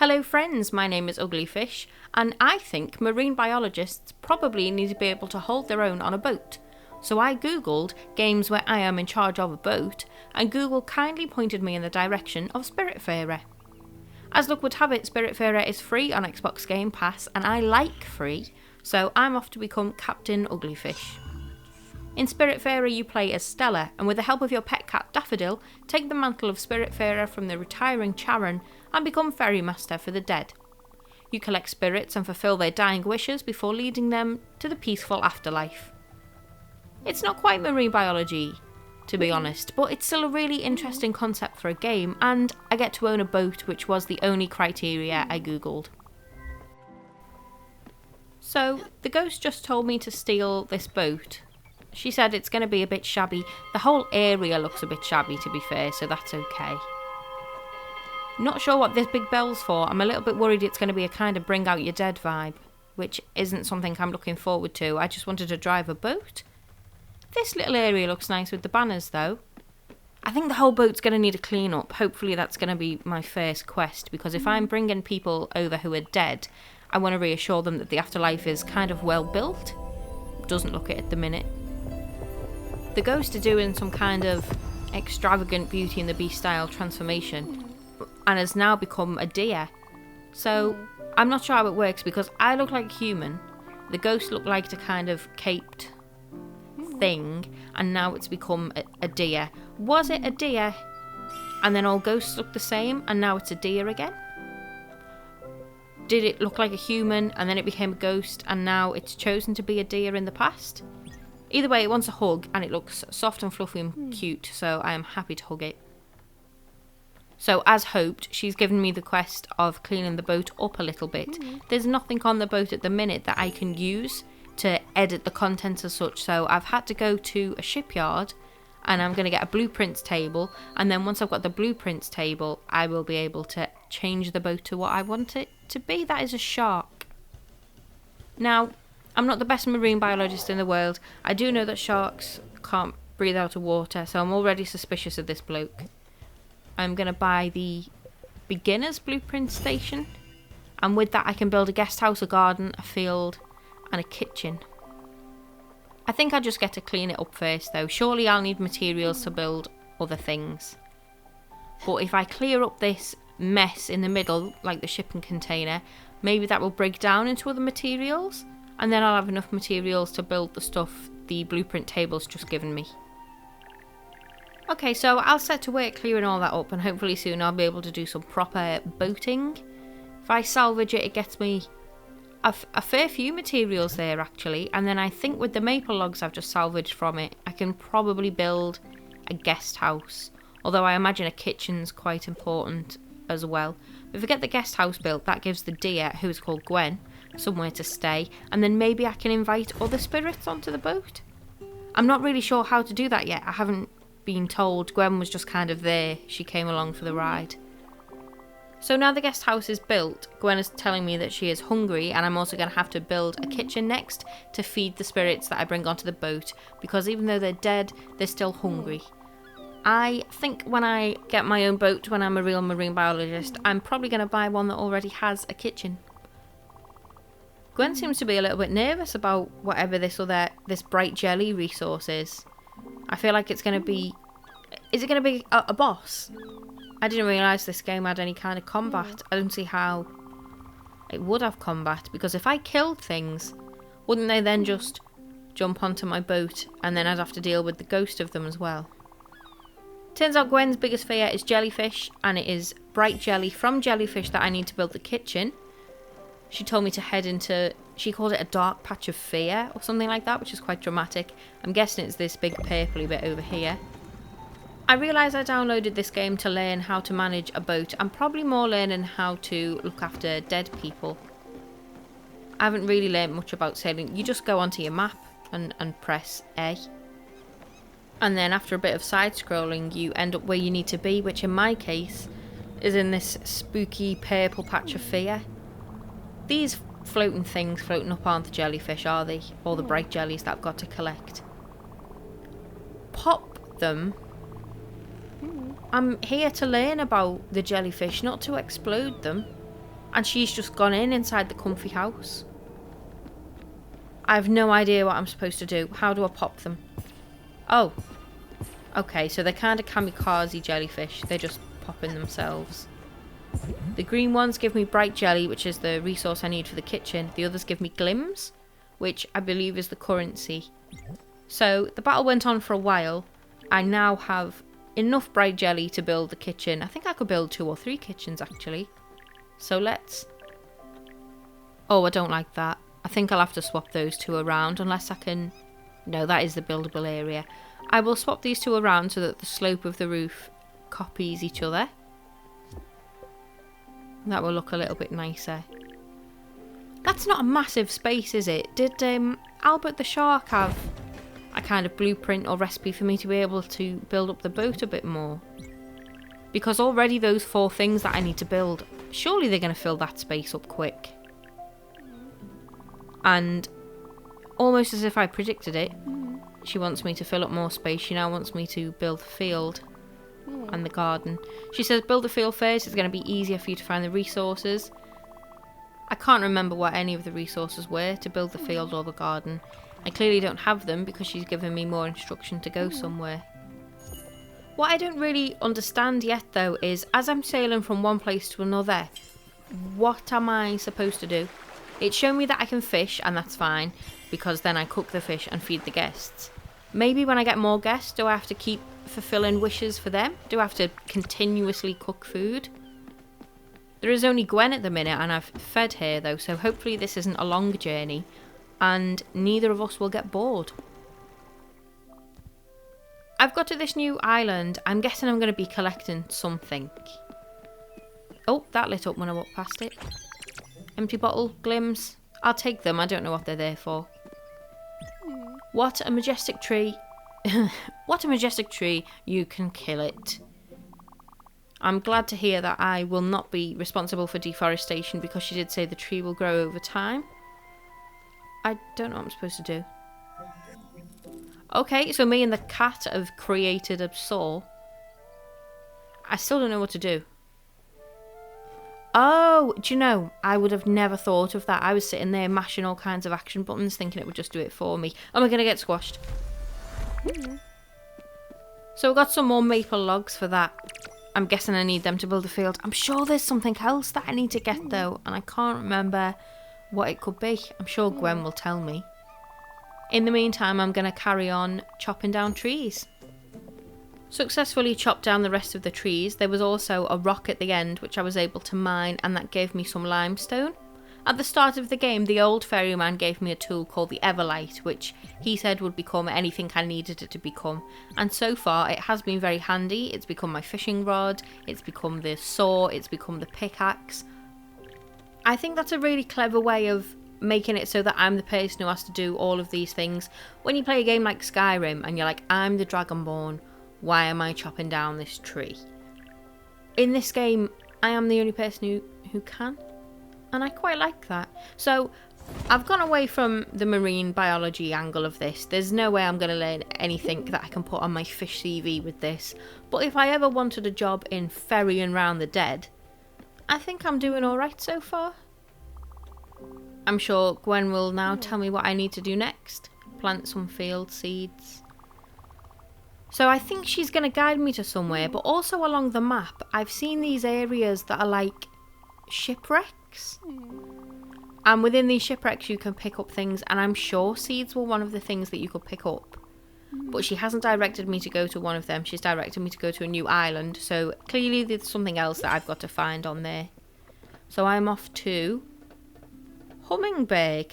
Hello friends, my name is Uglyfish, and I think marine biologists probably need to be able to hold their own on a boat. So I googled games where I am in charge of a boat, and Google kindly pointed me in the direction of Spiritfarer. As luck would have it, Spiritfarer is free on Xbox Game Pass, and I like free, so I'm off to become Captain Uglyfish. In Spiritfarer you play as Stella, and with the help of your pet cat Daffodil, take the mantle of Spiritfarer from the retiring Charon and become ferry master for the dead. You collect spirits and fulfill their dying wishes before leading them to the peaceful afterlife. It's not quite marine biology, to be honest, but it's still a really interesting concept for a game, and I get to own a boat, which was the only criteria I googled. So, the ghost just told me to steal this boat. She said it's going to be a bit shabby. The whole area looks a bit shabby, to be fair, so that's okay. Not sure what this big bell's for. I'm a little bit worried it's going to be a kind of bring out your dead vibe, which isn't something I'm looking forward to. I just wanted to drive a boat. This little area looks nice with the banners, though. I think the whole boat's going to need a clean up. Hopefully that's going to be my first quest, because if I'm bringing people over who are dead, I want to reassure them that the afterlife is kind of well built. Doesn't look it at the minute. The ghost are doing some kind of extravagant Beauty and the Beast style transformation and has now become a deer. So I'm not sure how it works, because I look like a human, the ghost looked like a kind of caped thing, and now it's become a deer. Was it a deer and then all ghosts look the same and now it's a deer again? Did it look like a human and then it became a ghost and now it's chosen to be a deer in the past? Either way, it wants a hug and it looks soft and fluffy and cute, so I am happy to hug it. So as hoped, she's given me the quest of cleaning the boat up a little bit. There's nothing on the boat at the minute that I can use to edit the contents as such, so I've had to go to a shipyard and I'm going to get a blueprints table, and then once I've got the blueprints table I will be able to change the boat to what I want it to be. That is a shark. Now, I'm not the best marine biologist in the world. I do know that sharks can't breathe out of water, so I'm already suspicious of this bloke. I'm going to buy the beginner's blueprint station, and with that I can build a guest house, a garden, a field and a kitchen. I think I'll just get to clean it up first though. Surely I'll need materials to build other things. But if I clear up this mess in the middle, like the shipping container, maybe that will break down into other materials, and then I'll have enough materials to build the stuff the blueprint table's just given me. Okay, so I'll set to work clearing all that up, and hopefully soon I'll be able to do some proper boating. If I salvage it, it gets me a fair few materials there actually, and then I think with the maple logs I've just salvaged from it, I can probably build a guest house. Although I imagine a kitchen's quite important as well. If I get the guest house built, that gives the deer, who is called Gwen, somewhere to stay, and then maybe I can invite other spirits onto the boat. I'm not really sure how to do that yet. I haven't been told. Gwen was just kind of there. She came along for the ride. So now the guest house is built, Gwen is telling me that she is hungry, and I'm also going to have to build a kitchen next to feed the spirits that I bring onto the boat, because even though they're dead, they're still hungry. I think when I get my own boat, when I'm a real marine biologist, I'm probably going to buy one that already has a kitchen. Gwen seems to be a little bit nervous about whatever this bright jelly resource is. I feel like it's going to be... Is it going to be a boss? I didn't realise this game had any kind of combat. I don't see how it would have combat, because if I killed things, wouldn't they then just jump onto my boat and then I'd have to deal with the ghost of them as well? Turns out Gwen's biggest fear is jellyfish, and it is bright jelly from jellyfish that I need to build the kitchen. She told me to head into... She called it a dark patch of fear or something like that, which is quite dramatic. I'm guessing it's this big purpley bit over here. I realise I downloaded this game to learn how to manage a boat. I'm probably more learning how to look after dead people. I haven't really learned much about sailing. You just go onto your map and press A. And then after a bit of side scrolling you end up where you need to be, which in my case is in this spooky purple patch of fear. These floating things floating up aren't the jellyfish, are they? Or the bright jellies that I've got to collect. Pop them. I'm here to learn about the jellyfish, not to explode them. And she's just gone inside the comfy house. I have no idea what I'm supposed to do. How do I pop them? Oh. Okay, so they're kind of kamikaze jellyfish. They're just popping themselves. The green ones give me bright jelly, which is the resource I need for the kitchen. The others give me glims, which I believe is the currency. So the battle went on for a while. I now have enough bright jelly to build the kitchen. I think I could build 2 or 3 kitchens actually. So let's... Oh, I don't like that. I think I'll have to swap those 2 around unless I can... No, that is the buildable area. I will swap these 2 around so that the slope of the roof copies each other. That will look a little bit nicer. That's not a massive space, is it? Did Albert the Shark have a kind of blueprint or recipe for me to be able to build up the boat a bit more? Because already those 4 things that I need to build, surely they're going to fill that space up quick. And almost as if I predicted it, she wants me to fill up more space. She now wants me to build the field and the garden. She says build the field first, it's going to be easier for you to find the resources. I can't remember what any of the resources were to build the field or the garden. I clearly don't have them because she's given me more instruction to go somewhere. What I don't really understand yet though is, as I'm sailing from one place to another, what am I supposed to do? It's shown me that I can fish, and that's fine, because then I cook the fish and feed the guests. Maybe when I get more guests, do I have to keep fulfilling wishes for them? Do I have to continuously cook food? There is only Gwen at the minute, and I've fed her though, so hopefully this isn't a long journey, and neither of us will get bored. I've got to this new island. I'm guessing I'm going to be collecting something. Oh, that lit up when I walked past it. Empty bottle, glims. I'll take them. I don't know what they're there for. What a majestic tree. What a majestic tree. You can kill it. I'm glad to hear that I will not be responsible for deforestation because she did say the tree will grow over time. I don't know what I'm supposed to do. Okay, so me and the cat have created a saw. I still don't know what to do. Oh, do you know, I would have never thought of that. I was sitting there mashing all kinds of action buttons thinking it would just do it for me. Am I going to get squashed? So I've got some more maple logs for that. I'm guessing I need them to build a field. I'm sure there's something else that I need to get though, and I can't remember what it could be. I'm sure Gwen will tell me. In the meantime, I'm going to carry on chopping down trees. Successfully chopped down the rest of the trees. There was also a rock at the end which I was able to mine, and that gave me some limestone. At the start of the game, the old ferryman gave me a tool called the Everlight, which he said would become anything I needed it to become. And so far, it has been very handy. It's become my fishing rod, it's become the saw, it's become the pickaxe. I think that's a really clever way of making it so that I'm the person who has to do all of these things. When you play a game like Skyrim and you're like, I'm the Dragonborn, why am I chopping down this tree? In this game, I am the only person who can. And I quite like that. So, I've gone away from the marine biology angle of this. There's no way I'm going to learn anything that I can put on my fish CV with this. But if I ever wanted a job in ferrying round the dead, I think I'm doing alright so far. I'm sure Gwen will now tell me what I need to do next. Plant some field seeds. So I think she's going to guide me to somewhere, but also along the map, I've seen these areas that are like shipwrecks. And within these shipwrecks you can pick up things, and I'm sure seeds were one of the things that you could pick up. But she hasn't directed me to go to one of them, she's directed me to go to a new island, so clearly there's something else that I've got to find on there. So I'm off to Hummingberg.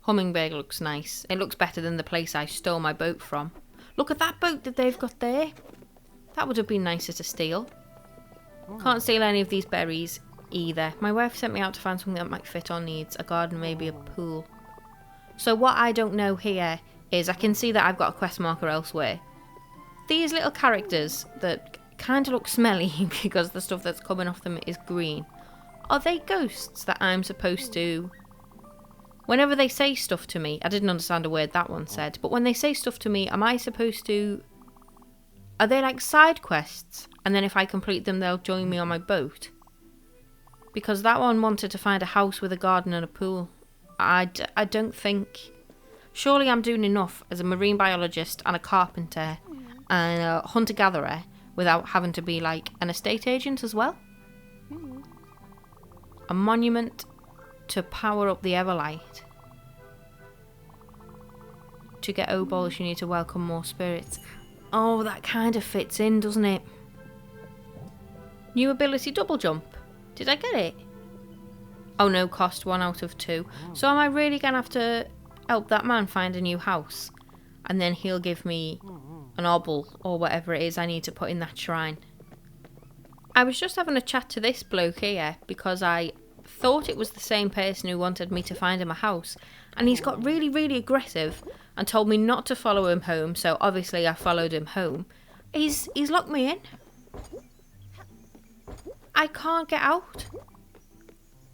Hummingberg looks nice. It looks better than the place I stole my boat from. Look at that boat that they've got there. That would have been nicer to steal. Can't steal any of these berries either. My wife sent me out to find something that might fit our needs. A garden, maybe a pool. So what I don't know here is I can see that I've got a quest marker elsewhere. These little characters that kind of look smelly because the stuff that's coming off them is green. Are they ghosts that I'm supposed to... Whenever they say stuff to me, I didn't understand a word that one said, but when they say stuff to me, am I supposed to Are they like side quests? And then if I complete them, they'll join me on my boat? Because that one wanted to find a house with a garden and a pool. I don't think... Surely I'm doing enough as a marine biologist and a carpenter and a hunter-gatherer without having to be like an estate agent as well? A monument to power up the Everlight. To get O-balls, you need to welcome more spirits. Oh, that kind of fits in, doesn't it? New ability, double jump. Did I get it? Oh no, cost 1 out of 2. So am I really going to have to help that man find a new house? And then he'll give me an obol or whatever it is I need to put in that shrine. I was just having a chat to this bloke here because I thought it was the same person who wanted me to find him a house. And he's got really, really aggressive and told me not to follow him home. So obviously I followed him home. He's locked me in. I can't get out.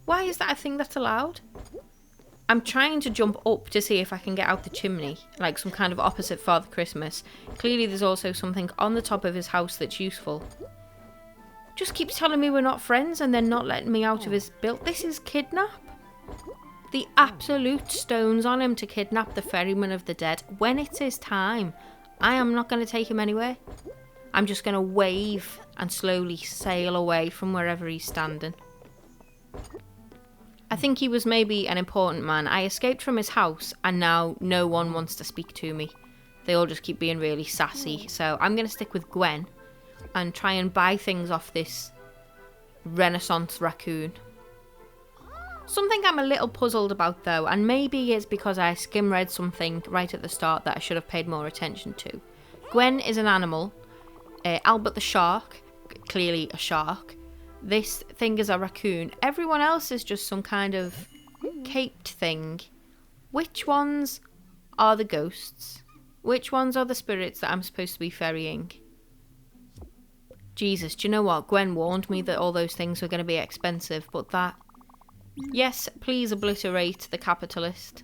Why is that a thing that's allowed? I'm trying to jump up to see if I can get out the chimney, like some kind of opposite Father Christmas. Clearly there's also something on the top of his house that's useful. Just keeps telling me we're not friends and then not letting me out of his build. This is kidnap. The absolute stones on him to kidnap the ferryman of the dead. When it's his time, I am not going to take him anywhere. I'm just going to wave and slowly sail away from wherever he's standing. I think he was maybe an important man. I escaped from his house and now no one wants to speak to me. They all just keep being really sassy. So I'm going to stick with Gwen and try and buy things off this Renaissance raccoon. Something I'm a little puzzled about though, and maybe it's because I skim read something right at the start that I should have paid more attention to. Gwen is an animal. Albert the shark, clearly a shark. This thing is a raccoon. Everyone else is just some kind of caped thing. Which ones are the ghosts? Which ones are the spirits that I'm supposed to be ferrying? Jesus, do you know what? Gwen warned me that all those things were going to be expensive, but that... Yes, please obliterate the capitalist.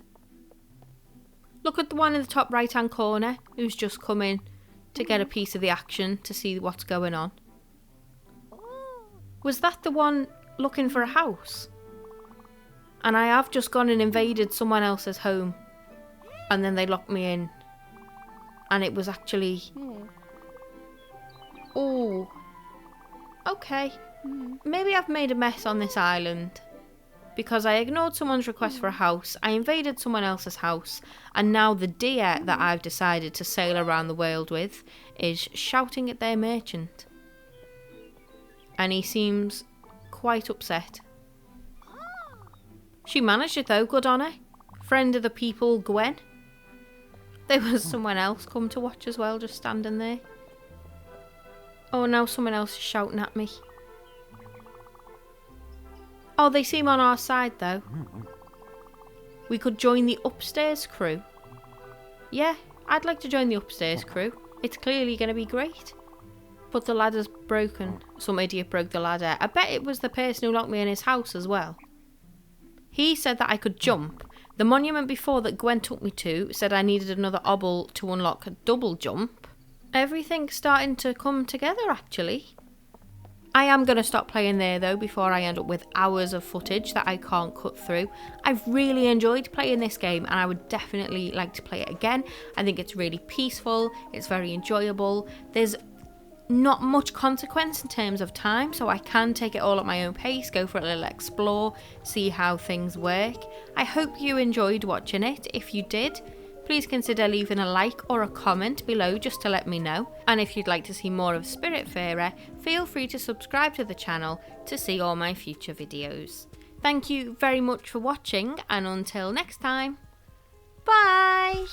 Look at the one in the top right-hand corner who's just come in to get a piece of the action to see what's going on. Was that the one looking for a house? And I have just gone and invaded someone else's home. And then they locked me in. And it was actually... Oh. Okay. Maybe I've made a mess on this island. Because I ignored someone's request for a house, I invaded someone else's house, and now the deer that I've decided to sail around the world with is shouting at their merchant. And he seems quite upset. She managed it though, good on her. Friend of the people, Gwen. There was someone else come to watch as well, just standing there. Oh, now someone else is shouting at me. Oh, they seem on our side though. We could join the upstairs crew. Yeah, I'd like to join the upstairs crew. It's clearly going to be great. But the ladder's broken. Some idiot broke the ladder. I bet it was the person who locked me in his house as well. He said that I could jump. The monument before that Gwen took me to said I needed another obol to unlock a double jump. Everything's starting to come together actually. I am going to stop playing there though before I end up with hours of footage that I can't cut through. I've really enjoyed playing this game and I would definitely like to play it again. I think it's really peaceful, it's very enjoyable. There's not much consequence in terms of time, so I can take it all at my own pace, go for a little explore, see how things work. I hope you enjoyed watching it. If you did, please consider leaving a like or a comment below just to let me know. And if you'd like to see more of Spiritfarer, feel free to subscribe to the channel to see all my future videos. Thank you very much for watching, and until next time, bye!